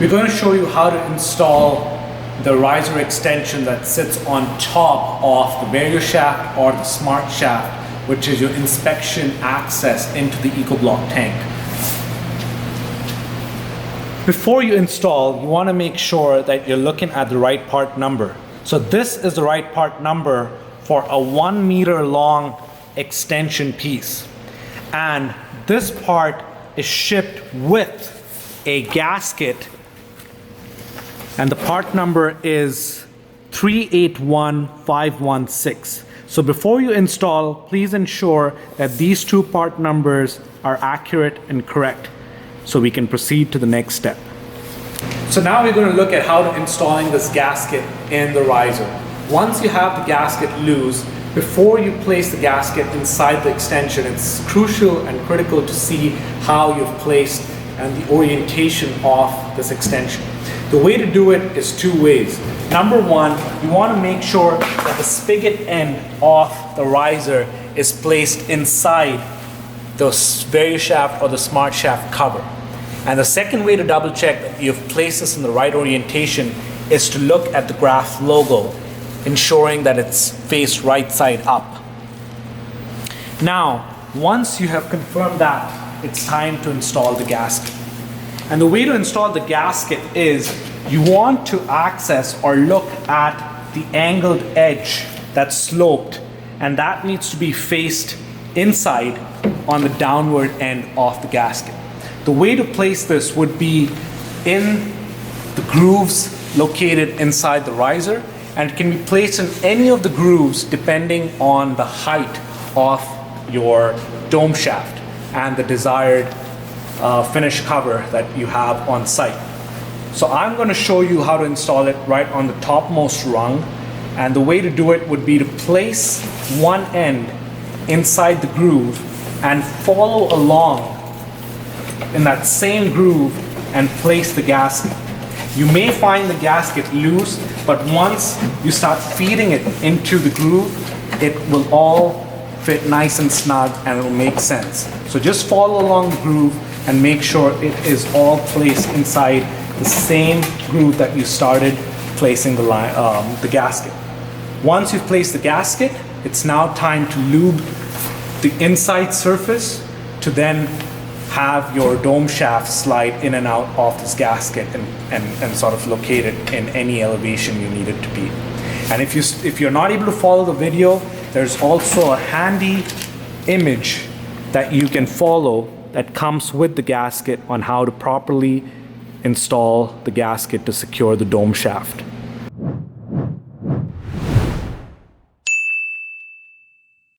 We're going to show you how to install the riser extension that sits on top of the barrier shaft or the smart shaft, which is your inspection access into the EcoBloc tank. Before you install, you want to make sure that you're looking at the right part number. So this is the right part number for a 1 meter long extension piece. And this part is shipped with a gasket, and the part number is 381516. So before you install, please ensure that these two part numbers are accurate and correct so we can proceed to the next step. So now we're going to look at how to installing this gasket in the riser. Once you have the gasket loose, before you place the gasket inside the extension, it's crucial and critical to see how you've placed and the orientation of this extension. The way to do it is two ways. Number one, you want to make sure that the spigot end of the riser is placed inside the barrier shaft or the smart shaft cover. And the second way to double check that you've placed this in the right orientation is to look at the graph logo, ensuring that it's faced right side up. Now, once you have confirmed that, it's time to install the gasket. And the way to install the gasket is you want to access or look at the angled edge that's sloped, and that needs to be faced inside on the downward end of the gasket. The way to place this would be in the grooves located inside the riser, and it can be placed in any of the grooves depending on the height of your dome shaft and the desired finish cover that you have on site. So I'm going to show you how to install it right on the topmost rung, and the way to do it would be to place one end inside the groove and follow along in that same groove and place the gasket. You may find the gasket loose, but once you start feeding it into the groove, it will all fit nice and snug and it will make sense. So just follow along the groove and make sure it is all placed inside the same groove that you started placing the gasket. Once you've placed the gasket, it's now time to lube the inside surface to then have your dome shaft slide in and out of this gasket and sort of locate it in any elevation you need it to be. And if you're not able to follow the video, there's also a handy image that you can follow that comes with the gasket on how to properly install the gasket to secure the dome shaft.